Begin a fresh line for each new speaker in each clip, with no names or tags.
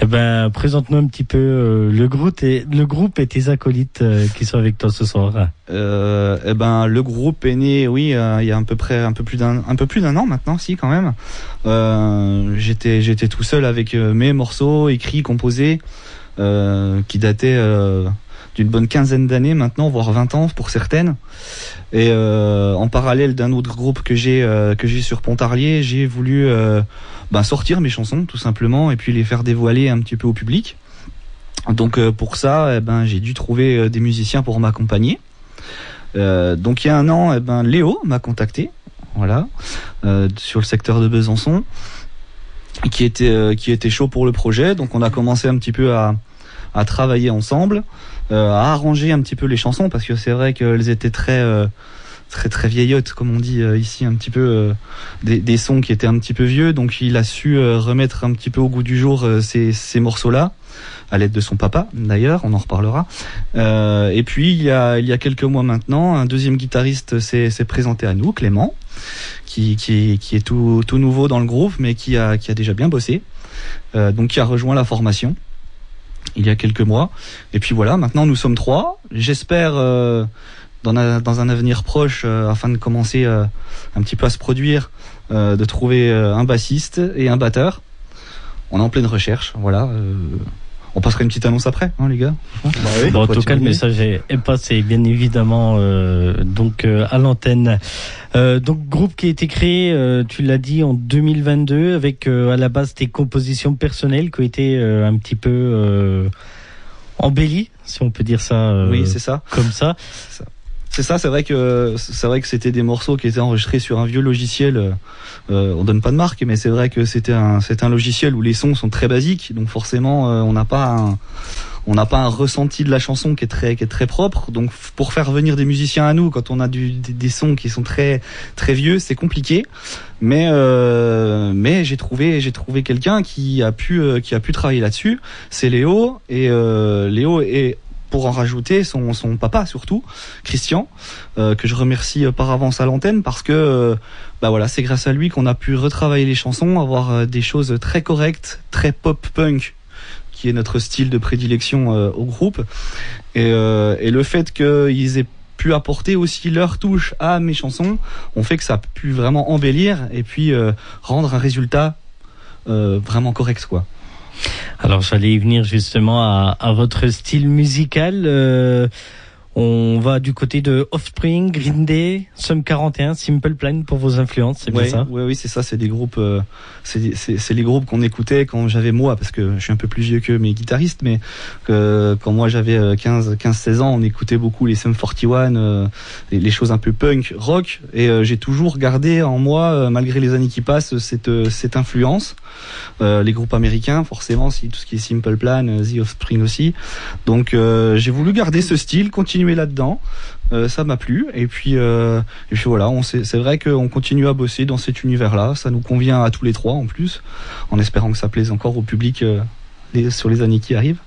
Eh ben, présente-nous un petit peu le groupe et tes acolytes qui sont avec toi ce soir.
Eh ben, le groupe est né, oui, il y a un peu plus d'un an maintenant, si quand même. J'étais tout seul avec mes morceaux écrits, composés, qui dataient d'une bonne quinzaine d'années maintenant, voire 20 ans pour certaines. Et en parallèle d'un autre groupe que j'ai sur Pontarlier, j'ai voulu sortir mes chansons tout simplement et puis les faire dévoiler un petit peu au public. Donc pour ça, j'ai dû trouver des musiciens pour m'accompagner. Donc il y a un an, Léo m'a contacté, voilà, sur le secteur de Besançon, qui était chaud pour le projet. Donc on a commencé un petit peu à travailler ensemble, à arranger un petit peu les chansons parce que c'est vrai qu'elles étaient très vieillottes, comme on dit ici, un petit peu des sons qui étaient un petit peu vieux. Donc il a su remettre un petit peu au goût du jour ces morceaux-là, à l'aide de son papa d'ailleurs, on en reparlera. Et puis il y a quelques mois maintenant, un deuxième guitariste s'est présenté à nous, Clément, qui est tout nouveau dans le groupe, mais qui a déjà bien bossé, donc qui a rejoint la formation il y a quelques mois. Et puis voilà, maintenant nous sommes 3. J'espère dans un avenir proche, afin de commencer un petit peu à se produire, de trouver un bassiste et un batteur. On est en pleine recherche, voilà. On passera une petite annonce après, hein, les gars.
Oui. Bon, en tout cas, le message est passé, bien évidemment, à l'antenne. Donc, groupe qui a été créé, tu l'as dit, en 2022, avec à la base tes compositions personnelles qui ont été un petit peu embellies, si on peut dire ça.
Oui, c'est ça.
Comme ça.
C'est vrai que c'était des morceaux qui étaient enregistrés sur un vieux logiciel. On donne pas de marque, mais c'est vrai que c'est un logiciel où les sons sont très basiques, donc forcément on n'a pas un ressenti de la chanson qui est très propre. Donc pour faire venir des musiciens à nous quand on a des sons qui sont très très vieux, c'est compliqué. Mais j'ai trouvé quelqu'un qui a pu travailler là-dessus. C'est Léo, et Léo est, pour en rajouter, son papa surtout, Christian, que je remercie par avance à l'antenne, parce que c'est grâce à lui qu'on a pu retravailler les chansons, avoir des choses très correctes, très pop-punk, qui est notre style de prédilection au groupe, et le fait qu'ils aient pu apporter aussi leur touche à mes chansons ont fait que ça a pu vraiment embellir et puis rendre un résultat vraiment correct, quoi.
Alors j'allais y venir justement à votre style musical. On va du côté de Offspring, Green Day, Sum 41, Simple Plan pour vos influences, c'est bien ça?
Oui, c'est ça, c'est des groupes, c'est les groupes qu'on écoutait quand j'avais moi, parce que je suis un peu plus vieux que mes guitaristes, mais quand moi j'avais 15-16 ans, on écoutait beaucoup les Sum 41, les choses un peu punk, rock, et j'ai toujours gardé en moi, malgré les années qui passent, cette influence. Les groupes américains, forcément, tout ce qui est Simple Plan, The Offspring aussi. Donc j'ai voulu garder ce style, continuer là-dedans. Ça m'a plu, et puis voilà, c'est vrai qu'on continue à bosser dans cet univers-là. Ça nous convient à tous les trois en plus, en espérant que ça plaise encore au public sur les années qui arrivent.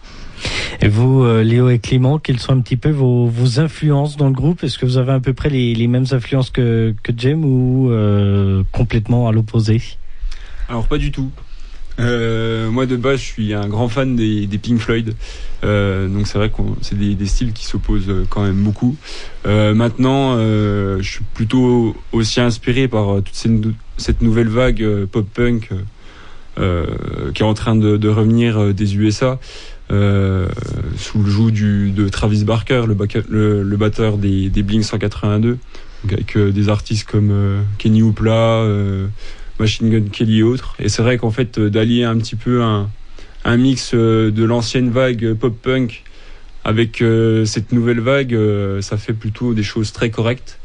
Et vous, Léo et Clément, quelles sont un petit peu vos influences dans le groupe? Est-ce que vous avez à peu près les mêmes influences que Jem, ou complètement à l'opposé?
Alors pas du tout. Moi de base je suis un grand fan des Pink Floyd, donc c'est vrai que c'est des styles qui s'opposent quand même beaucoup. Maintenant je suis plutôt aussi inspiré par toute cette nouvelle vague pop-punk qui est en train de revenir des USA, sous le joug de Travis Barker, le batteur des Blink-182, donc avec des artistes comme Kenny Hoopla, Machine Gun Kelly et autres. Et c'est vrai qu'en fait d'allier un petit peu un mix de l'ancienne vague pop-punk avec cette nouvelle vague, ça fait plutôt des choses très correctes.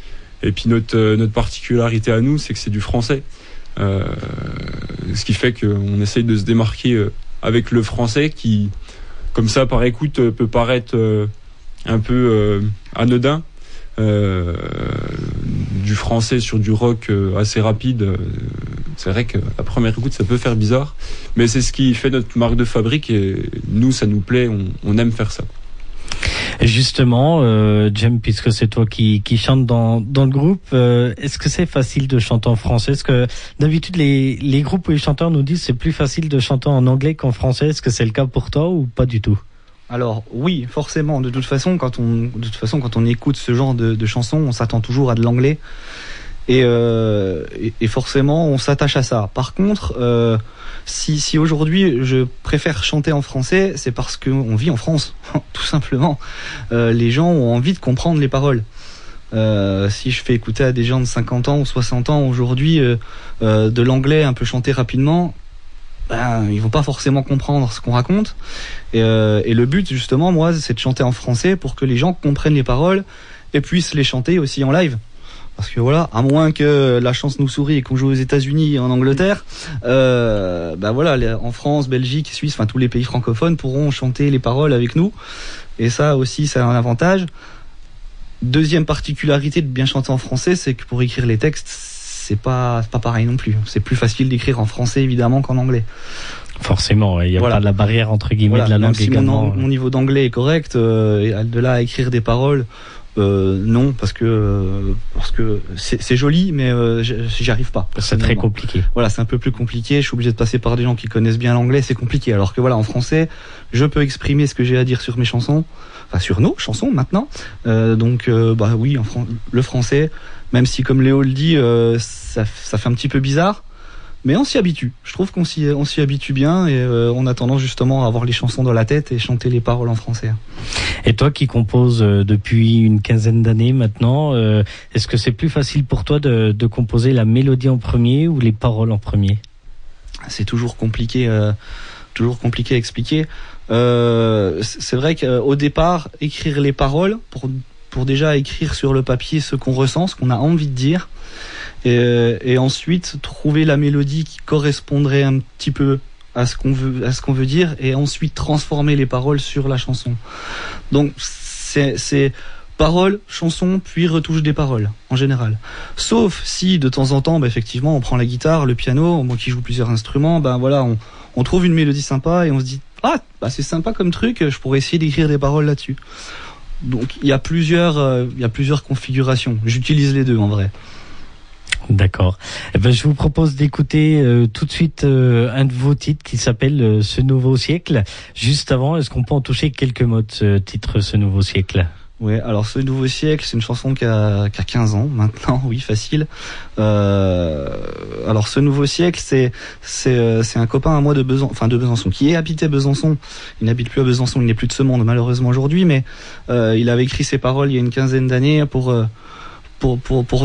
Et puis notre particularité à nous, c'est que c'est du français, ce qui fait qu'on essaye de se démarquer avec le français, qui comme ça par écoute peut paraître un peu anodin. Du français sur du rock assez rapide, c'est vrai que à première écoute ça peut faire bizarre, mais c'est ce qui fait notre marque de fabrique, et nous ça nous plaît, on aime faire ça.
Et justement, Jem, puisque c'est toi qui chante dans le groupe, est-ce que c'est facile de chanter en français? Est-ce que d'habitude les groupes ou les chanteurs nous disent c'est plus facile de chanter en anglais qu'en français? Est-ce que c'est le cas pour toi ou pas du tout?
Alors oui, forcément. De toute façon, quand on écoute ce genre de chansons, on s'attend toujours à de l'anglais. Et forcément, on s'attache à ça. Par contre, si aujourd'hui je préfère chanter en français, c'est parce qu'on vit en France, tout simplement. Les gens ont envie de comprendre les paroles. Si je fais écouter à des gens de 50 ans ou 60 ans aujourd'hui de l'anglais un peu chanté rapidement, ils vont pas forcément comprendre ce qu'on raconte. Et le but, justement, moi, c'est de chanter en français pour que les gens comprennent les paroles et puissent les chanter aussi en live. Parce que voilà, à moins que la chance nous sourie et qu'on joue aux États-Unis et en Angleterre, en France, Belgique, Suisse, enfin tous les pays francophones pourront chanter les paroles avec nous. Et ça aussi, c'est un avantage. Deuxième particularité de bien chanter en français, c'est que pour écrire les textes, c'est pas pareil non plus. C'est plus facile d'écrire en français évidemment qu'en anglais.
Forcément, il y a pas la barrière entre guillemets de la langue également.
Mon niveau d'anglais est correct, de là à écrire des paroles. Non, parce que c'est joli, mais j'y arrive pas.
C'est très compliqué.
Voilà, c'est un peu plus compliqué. Je suis obligé de passer par des gens qui connaissent bien l'anglais, c'est compliqué. Alors que voilà, en français, je peux exprimer ce que j'ai à dire sur mes chansons, enfin sur nos chansons maintenant. Oui, le français, même si comme Léo le dit, ça fait un petit peu bizarre. Mais on s'y habitue. Je trouve qu'on s'y habitue bien et on a tendance justement à avoir les chansons dans la tête et chanter les paroles en français.
Et toi qui composes depuis une quinzaine d'années maintenant, est-ce que c'est plus facile pour toi de composer la mélodie en premier ou les paroles en premier?
C'est toujours compliqué à expliquer. C'est vrai qu'au départ, écrire les paroles pour déjà écrire sur le papier ce qu'on ressent, ce qu'on a envie de dire. Et ensuite trouver la mélodie qui correspondrait un petit peu à ce qu'on veut dire, et ensuite transformer les paroles sur la chanson. Donc c'est paroles, chansons, puis retouche des paroles en général. Sauf si de temps en temps, effectivement, on prend la guitare, le piano, moi qui joue plusieurs instruments, on trouve une mélodie sympa et on se dit c'est sympa comme truc, je pourrais essayer d'écrire des paroles là-dessus. Donc il y a plusieurs configurations. J'utilise les deux en vrai.
D'accord. Je vous propose d'écouter tout de suite un de vos titres qui s'appelle Ce Nouveau Siècle. Juste avant, est-ce qu'on peut en toucher quelques mots de ce titre, Ce Nouveau Siècle?
Ouais, alors Ce Nouveau Siècle, c'est une chanson qui a 15 ans maintenant, oui, facile. Alors Ce Nouveau Siècle, c'est un copain à moi de Besançon, qui habitait Besançon. Il n'habite plus à Besançon, il n'est plus de ce monde malheureusement aujourd'hui, mais il avait écrit ces paroles il y a une quinzaine d'années pour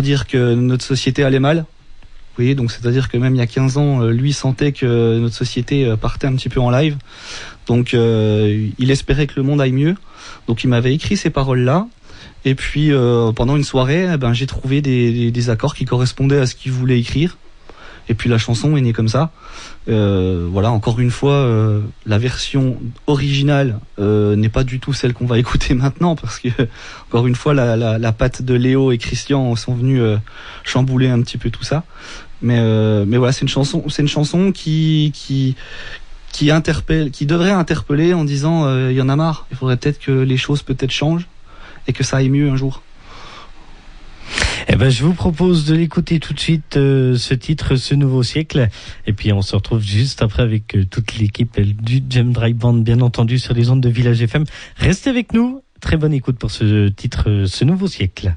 dire que notre société allait mal. Vous voyez, donc c'est-à-dire que même il y a 15 ans, lui sentait que notre société partait un petit peu en live. Donc il espérait que le monde aille mieux. Donc il m'avait écrit ces paroles-là. Et puis pendant une soirée, j'ai trouvé des accords qui correspondaient à ce qu'il voulait écrire. Et puis la chanson est née comme ça. Encore une fois, la version originale n'est pas du tout celle qu'on va écouter maintenant, parce que encore une fois, la patte de Léo et Christian sont venus chambouler un petit peu tout ça. Mais voilà, c'est une chanson qui interpelle, qui devrait interpeller en disant il y en a marre. Il faudrait peut-être que les choses peut-être changent et que ça aille mieux un jour.
Je vous propose de l'écouter tout de suite, ce titre, Ce Nouveau Siècle. Et puis on se retrouve juste après avec toute l'équipe du Jem Drive Band, bien entendu, sur les ondes de Village FM. Restez avec nous. Très bonne écoute pour ce titre, Ce Nouveau Siècle.